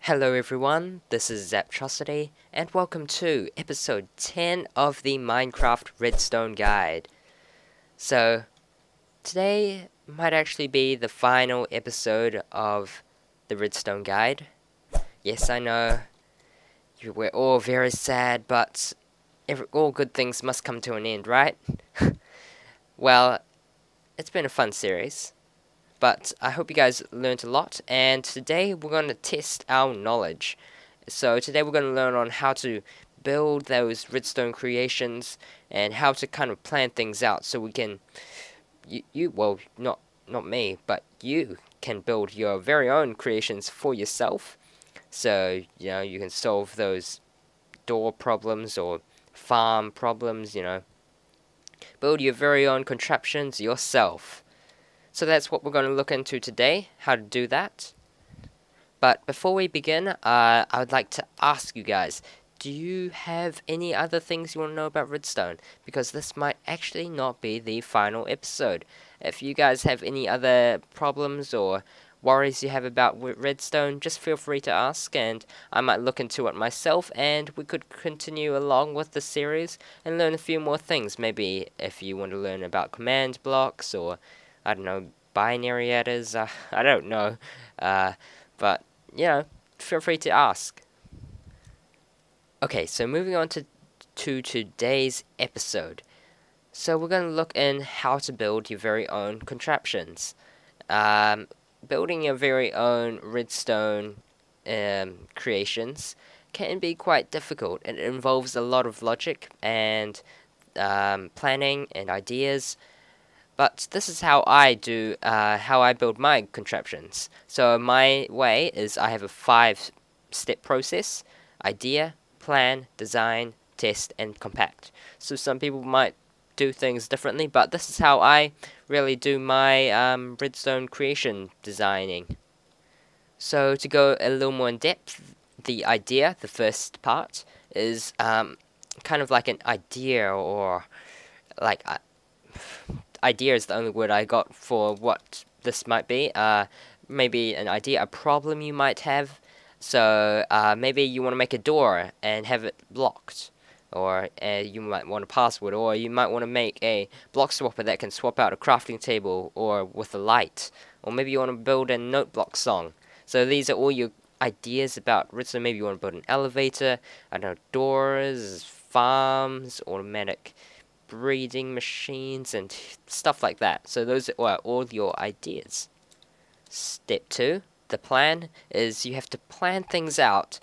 Hello everyone, this is Zaptrocity, and welcome to episode 10 of the Minecraft Redstone Guide. So, today might actually be the final episode of the Redstone Guide. Yes, I know, we're all very sad, but all good things must come to an end, right? Well, it's been a fun series. But I hope you guys learned a lot, and today we're going to test our knowledge. So today we're going to learn on how to build those redstone creations and how to kind of plan things out so we can, well, not me, but you can build your very own creations for yourself. So, you can solve those door problems or farm problems, build your very own contraptions yourself. So that's what we're going to look into today, how to do that. But before we begin, I would like to ask you guys, do you have any other things you want to know about Redstone? Because this might actually not be the final episode. If you guys have any other problems or worries you have about Redstone, just feel free to ask, and I might look into it myself, and we could continue along with the series and learn a few more things. Maybe if you want to learn about command blocks or I don't know, binary adders, I don't know, but, feel free to ask. Okay, so moving on to today's episode. So we're going to look in how to build your very own contraptions. Building your very own redstone creations can be quite difficult. It involves a lot of logic and planning and ideas. But this is how I build my contraptions. So my way is I have a 5-step process: idea, plan, design, test, and compact. So some people might do things differently, but this is how I really do my redstone creation designing. So to go a little more in depth, the idea, the first part, is kind of like an idea, or like idea is the only word I got for what this might be. Maybe an idea, a problem you might have. So maybe you want to make a door and have it locked, or you might want a password, or you might want to make a block swapper that can swap out a crafting table or with a light, or maybe you want to build a note block song. So these are all your ideas about redstone. Maybe you want to build an elevator, I don't know, doors, farms, automatic breeding machines, and stuff like that. So those are all your ideas. Step 2, the plan, is you have to plan things out.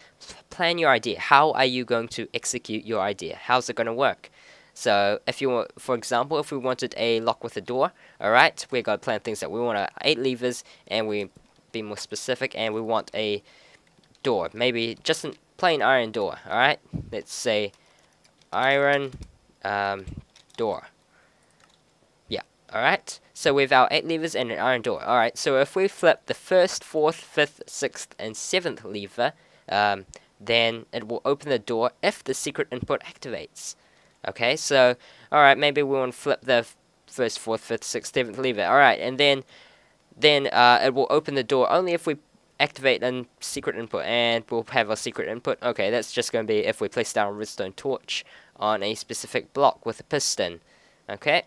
Plan your idea. How are you going to execute your idea? How's it going to work? So if you want, for example, if we wanted a lock with a door, alright, we're going to plan things out. We want 8 levers, and we be more specific, and we want a door. Maybe just a plain iron door, alright? Let's say iron door. Yeah, alright. So we have our 8 levers and an iron door. Alright, so if we flip the 1st, 4th, 5th, 6th, and 7th lever, then it will open the door if the secret input activates. Okay, so, alright, maybe we want to flip the 1st, 4th, 5th, 6th, 7th lever. Alright, and then it will open the door only if we activate a secret input, and we'll have a secret input. Okay, that's just going to be if we place down a redstone torch on a specific block with a piston. Okay,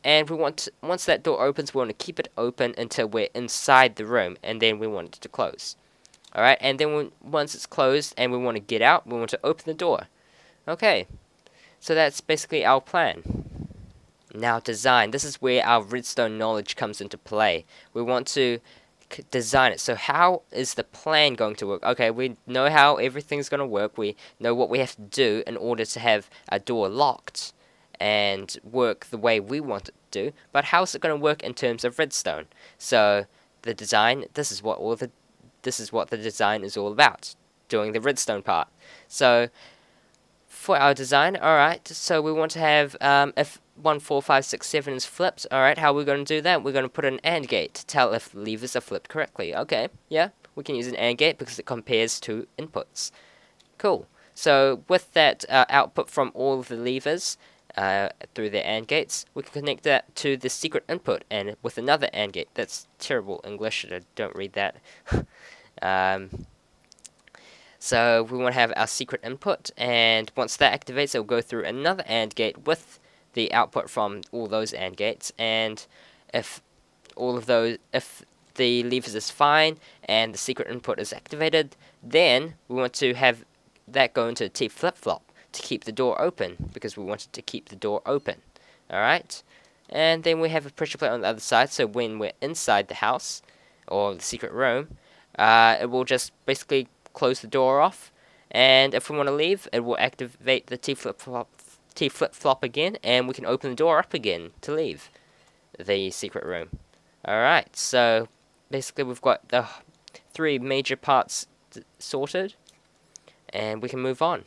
and once that door opens, we want to keep it open until we're inside the room, and then we want it to close. Alright, and then once it's closed and we want to get out, we want to open the door. Okay, so that's basically our plan. Now design. This is where our redstone knowledge comes into play. We want to design it. So how is the plan going to work? Okay, we know how everything's going to work. We know what we have to do in order to have a door locked and work the way we want it to. But how is it going to work in terms of redstone? So the design, this is what the design is all about, doing the redstone part. So for our design, alright, so we want to have, if 1, 4, 5, 6, 7 is flipped, alright, how are we going to do that? We're going to put an AND gate to tell if the levers are flipped correctly. Okay, yeah, we can use an AND gate because it compares two inputs. Cool. So with that output from all of the levers through the AND gates, we can connect that to the secret input and with another AND gate. That's terrible English, don't read that. So we want to have our secret input, and once that activates, it will go through another AND gate with the output from all those AND gates, and if the levers is fine and the secret input is activated, then we want to have that go into a T flip-flop to keep the door open, because we wanted to keep the door open. Alright? And then we have a pressure plate on the other side, so when we're inside the house, or the secret room, it will just basically close the door off, and if we want to leave, it will activate the T flip-flop again, and we can open the door up again to leave the secret room. Alright, so basically we've got the 3 major parts sorted, and we can move on.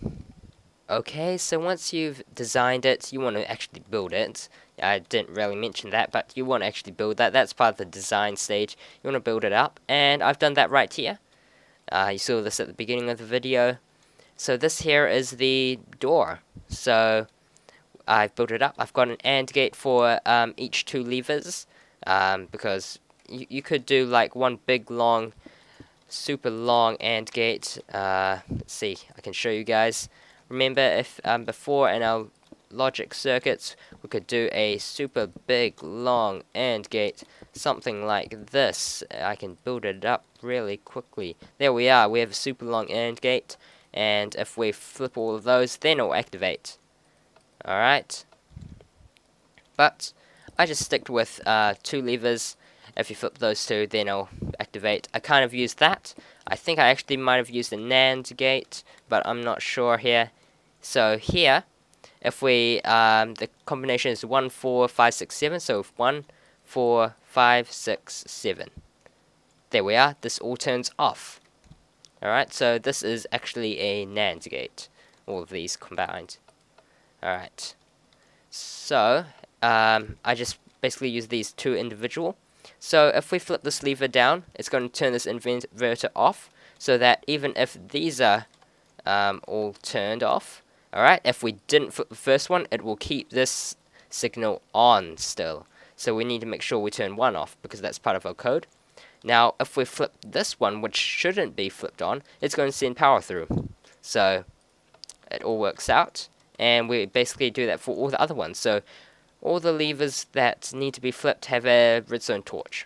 Okay, so once you've designed it, you want to actually build it. I didn't really mention that, but you want to actually build that. That's part of the design stage. You want to build it up, and I've done that right here. You saw this at the beginning of the video. So this here is the door. So I've built it up. I've got an AND gate for each 2 levers, because you could do like one big long, super long AND gate. Let's see, I can show you guys. Remember, if before in our logic circuits, we could do a super big long AND gate, something like this. I can build it up really quickly. There we are. We have a super long AND gate, and if we flip all of those, then it will activate. Alright. But I just stick with 2 levers. If you flip those 2, then it'll activate. I kind of used that. I think I actually might have used a NAND gate, but I'm not sure here. So here, if we, the combination is 1, 4, 5, 6, 7, so 1, 4, 5, 6, 7. There we are, this all turns off. Alright, so this is actually a NAND gate, all of these combined. Alright, so, I just basically use these 2 individual. So if we flip this lever down, it's going to turn this inverter off, so that even if these are all turned off, alright, if we didn't flip the first one, it will keep this signal on still. So we need to make sure we turn 1 off, because that's part of our code. Now, if we flip this one, which shouldn't be flipped on, it's going to send power through. So it all works out, and we basically do that for all the other ones. So all the levers that need to be flipped have a redstone torch.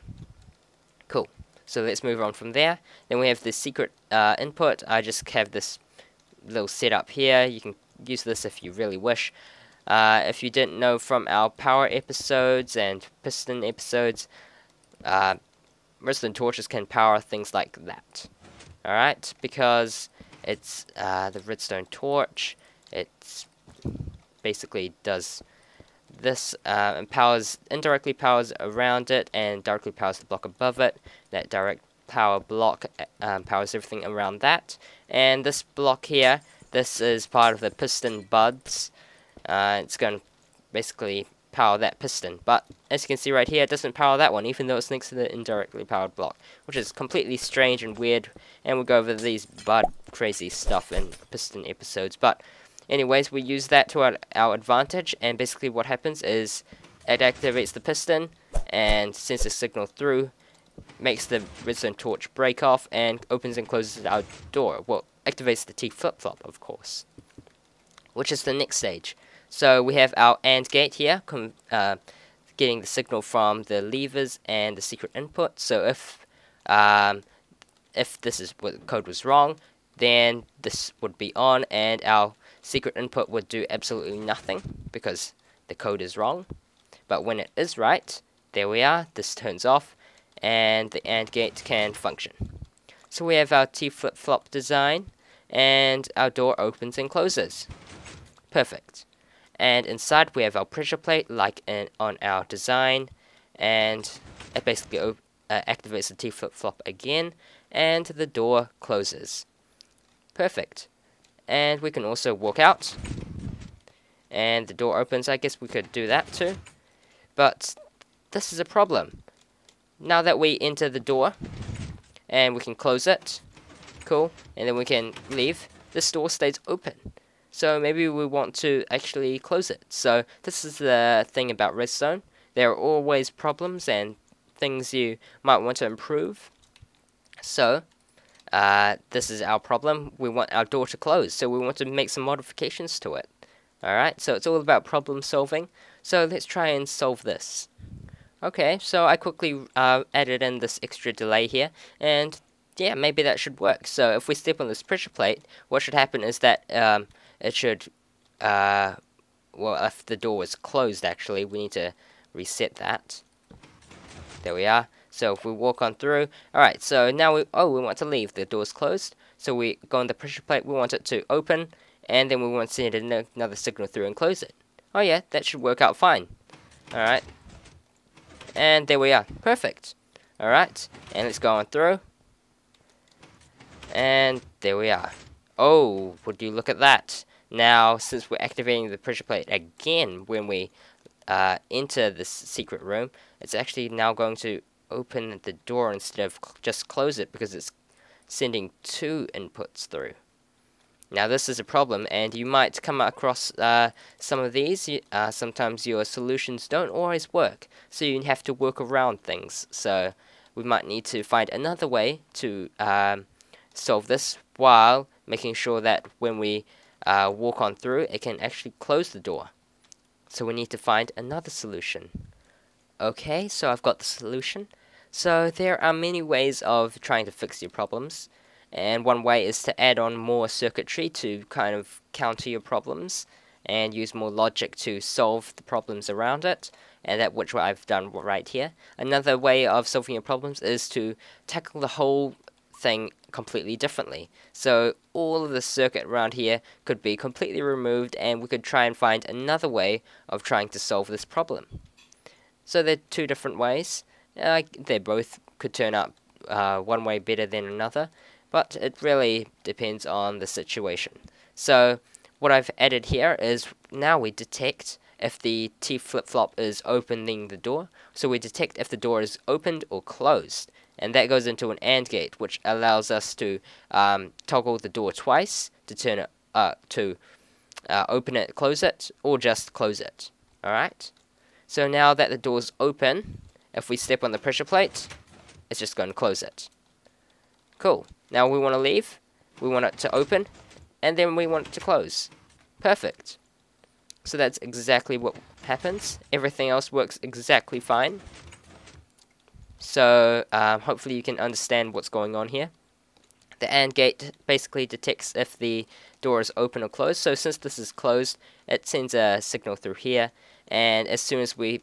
Cool. So let's move on from there. Then we have the secret input. I just have this little setup here. You can use this if you really wish. If you didn't know from our power episodes and piston episodes, redstone torches can power things like that. Alright, because it's the redstone torch, it basically does this, and indirectly powers around it, and directly powers the block above it. That direct power block powers everything around that. And this block here, this is part of the piston buds. It's going to basically power that piston, but as you can see right here, it doesn't power that one, even though it's next to the indirectly powered block, which is completely strange and weird, and we'll go over these bud crazy stuff in piston episodes. But anyways, we use that to our advantage, and basically what happens is it activates the piston and sends a signal through, makes the redstone torch break off, and opens and closes our door. Well, activates the T flip-flop, of course, which is the next stage. So we have our AND gate here, getting the signal from the levers and the secret input. So if this is what the code was wrong, then this would be on, and our secret input would do absolutely nothing because the code is wrong. But when it is right, there we are. This turns off, and the AND gate can function. So we have our T flip-flop design, and our door opens and closes. Perfect. And inside we have our pressure plate, like on our design, and it basically activates the T flip-flop again, and the door closes. Perfect. And we can also walk out, and the door opens. I guess we could do that too, but this is a problem. Now that we enter the door, and we can close it, cool, and then we can leave, this door stays open. So maybe we want to actually close it. So this is the thing about redstone. There are always problems and things you might want to improve. So this is our problem. We want our door to close, so we want to make some modifications to it. Alright, so it's all about problem solving. So let's try and solve this. Okay, so I quickly added in this extra delay here, and yeah, maybe that should work. So if we step on this pressure plate, what should happen is that it should, well, if the door was closed, actually, we need to reset that. There we are. So if we walk on through, alright, so now we want to leave. The door's closed, so we go on the pressure plate, we want it to open, and then we want to send another signal through and close it. Oh yeah, that should work out fine. Alright. And there we are. Perfect. Alright, and let's go on through. And there we are. Oh, would you look at that? Now, since we're activating the pressure plate again when we enter this secret room, it's actually now going to open the door instead of just close it, because it's sending 2 inputs through. Now this is a problem, and you might come across some of these. Sometimes your solutions don't always work, so you have to work around things. So we might need to find another way to solve this while making sure that when we walk on through, it can actually close the door. So we need to find another solution. Okay, so I've got the solution. So there are many ways of trying to fix your problems, and one way is to add on more circuitry to kind of counter your problems and use more logic to solve the problems around it, and that which I've done right here. Another way of solving your problems is to tackle the whole thing completely differently. So all of the circuit around here could be completely removed, and we could try and find another way of trying to solve this problem. So there are 2 different ways. They both could turn out one way better than another, but it really depends on the situation. So what I've added here is now we detect if the T flip-flop is opening the door. So we detect if the door is opened or closed, and that goes into an AND gate, which allows us to toggle the door twice to turn it open it, close it, or just close it. Alright? So now that the door's open, if we step on the pressure plate, it's just going to close it. Cool. Now we want to leave, we want it to open, and then we want it to close. Perfect. So that's exactly what happens. Everything else works exactly fine. So hopefully you can understand what's going on here. The AND gate basically detects if the door is open or closed. So since this is closed, it sends a signal through here, and as soon as we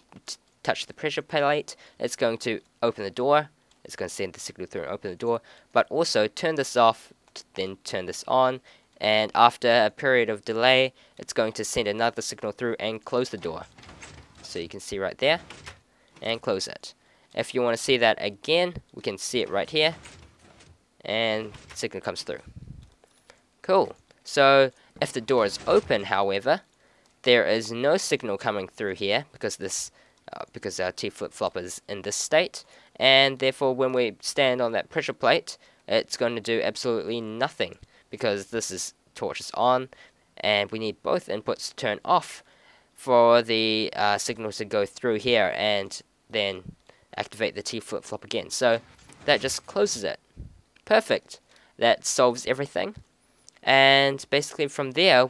touch the pressure plate, it's going to open the door. It's going to send the signal through and open the door, but also turn this off, then turn this on, and after a period of delay, it's going to send another signal through and close the door. So you can see right there, and close it. If you want to see that again, we can see it right here, and the signal comes through. Cool. So if the door is open, however, there is no signal coming through here because our T flip-flop is in this state, and therefore when we stand on that pressure plate, it's going to do absolutely nothing, because torch is on, and we need both inputs to turn off for the signal to go through here and then activate the T flip-flop again. So that just closes it. Perfect. That solves everything, and basically from there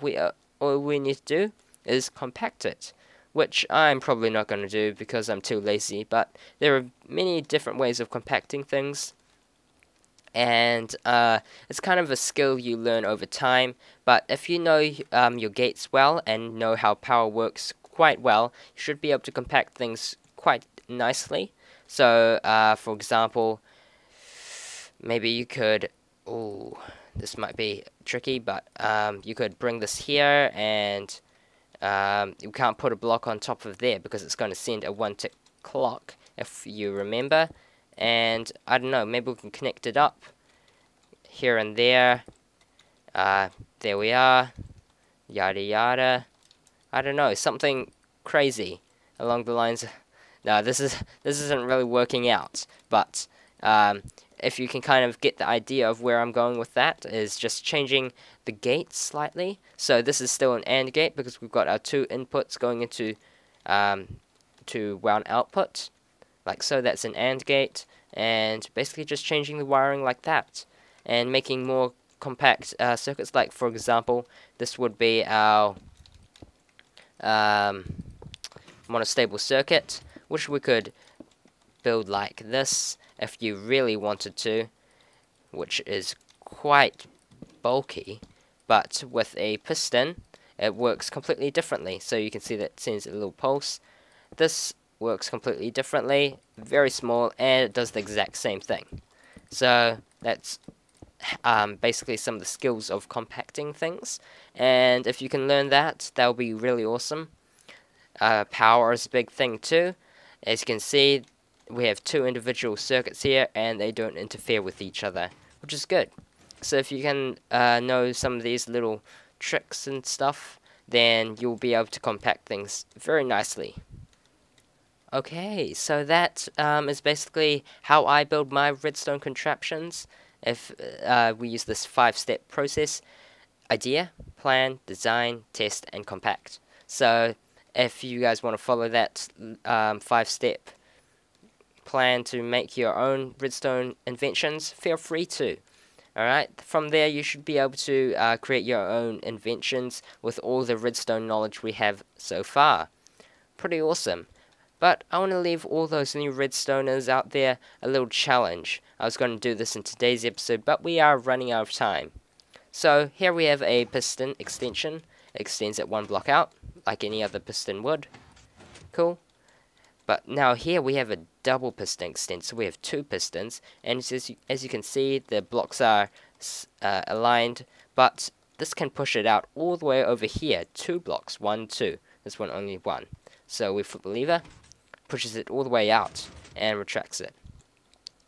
all we need to do is compact it, which I'm probably not going to do because I'm too lazy, but there are many different ways of compacting things, and it's kind of a skill you learn over time. But if you know your gates well and know how power works quite well, you should be able to compact things quite nicely. So for example, maybe you could, this might be tricky, but you could bring this here, and you can't put a block on top of there because it's going to send a 1-tick clock, if you remember. And I don't know, maybe we can connect it up here and there. There we are. Yada yada. I don't know, something crazy along the lines. No, this isn't really working out. But If you can kind of get the idea of where I'm going with that, is just changing the gates slightly. So this is still an AND gate because we've got our two inputs going into to one output, like so. That's an AND gate, and basically just changing the wiring like that, and making more compact circuits. Like for example, this would be our monostable circuit, which we could build like this if you really wanted to, which is quite bulky, but with a piston it works completely differently. So you can see that it sends a little pulse. This works completely differently, very small, and it does the exact same thing. So that's basically some of the skills of compacting things, and if you can learn that, that'll be really awesome. Power is a big thing too. As you can see, we have two individual circuits here, and they don't interfere with each other, which is good. So if you can know some of these little tricks and stuff, then you'll be able to compact things very nicely. Okay, so that is basically how I build my redstone contraptions. If we use this 5-step process: idea, plan, design, test, and compact. So if you guys want to follow that 5-step plan to make your own redstone inventions, feel free to. Alright, from there you should be able to create your own inventions with all the redstone knowledge we have so far. Pretty awesome. But I want to leave all those new redstoners out there a little challenge. I was going to do this in today's episode, but we are running out of time. So here we have a piston extension. It extends it one block out, like any other piston would. Cool. But now here we have a double piston extender, so we have two pistons, and as you can see, the blocks are aligned, but this can push it out all the way over here, 2 blocks, 1, 2. This one only 1. So we flip the lever, pushes it all the way out, and retracts it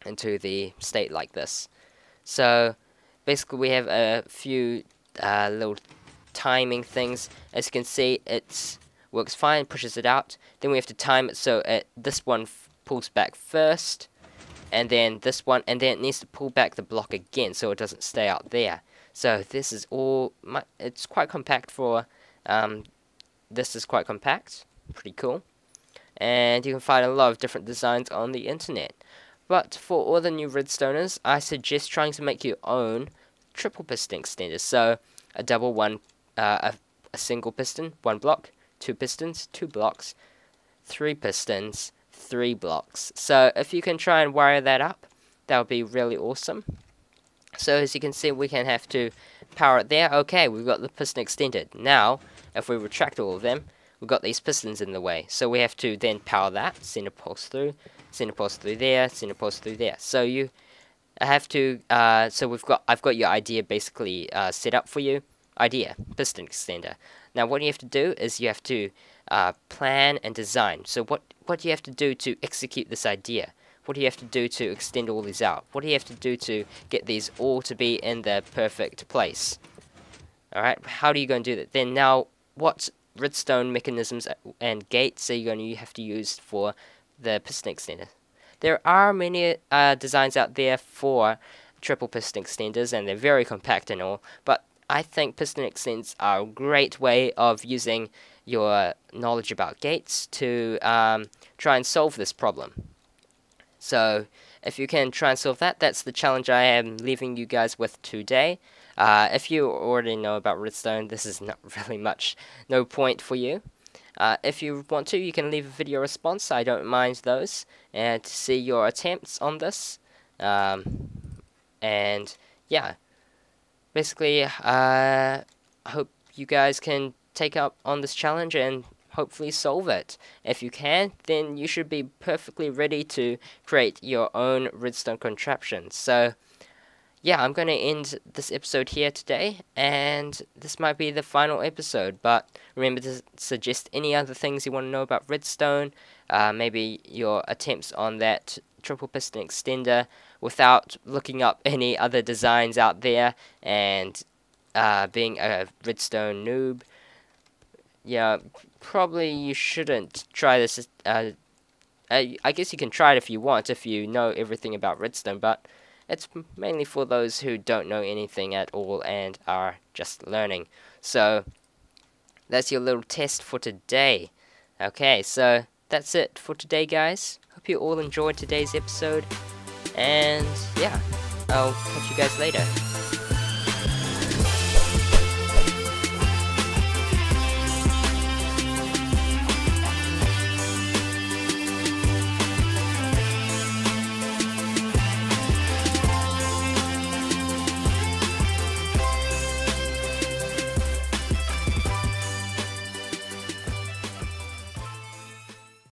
into the state like this. So basically we have a few little timing things. As you can see, it's works fine, pushes it out. Then we have to time it so this one pulls back first, and then this one, and then it needs to pull back the block again so it doesn't stay out there. So this is all, it's quite compact for, this is quite compact, pretty cool. And you can find a lot of different designs on the internet. But for all the new redstoners, I suggest trying to make your own triple piston extenders. So a double one, a single piston, 1 block. 2 pistons, 2 blocks, 3 pistons, 3 blocks. So if you can try and wire that up, that would be really awesome. So as you can see, we can have to power it there. Okay, we've got the piston extended. Now, if we retract all of them, we've got these pistons in the way. So we have to then power that, send a pulse through there, send a pulse through there. So you have to, so I've got your idea basically set up for you. Idea, piston extender. Now what you have to do is you have to plan and design. So what do you have to do to execute this idea? What do you have to do to extend all these out? What do you have to do to get these all to be in the perfect place? Alright, how do you go and do that? Then now, what redstone mechanisms and gates are you going to have to use for the piston extender? There are many designs out there for triple piston extenders, and they're very compact and all, but I think piston extenders are a great way of using your knowledge about gates to try and solve this problem. So if you can try and solve that, that's the challenge I am leaving you guys with today. If you already know about redstone, this is not really no point for you. If you want to, you can leave a video response. I don't mind those, and to see your attempts on this. And yeah. Basically, I hope you guys can take up on this challenge and hopefully solve it. If you can, then you should be perfectly ready to create your own redstone contraptions. So, yeah, I'm going to end this episode here today, and this might be the final episode, but remember to suggest any other things you want to know about redstone, maybe your attempts on that triple piston extender without looking up any other designs out there and being a redstone noob. Yeah, probably you shouldn't try this I guess you can try it if you want, if you know everything about redstone, but it's mainly for those who don't know anything at all and are just learning. So that's your little test for today. Okay, so that's it for today, guys. Hope you all enjoyed today's episode, and yeah, I'll catch you guys later.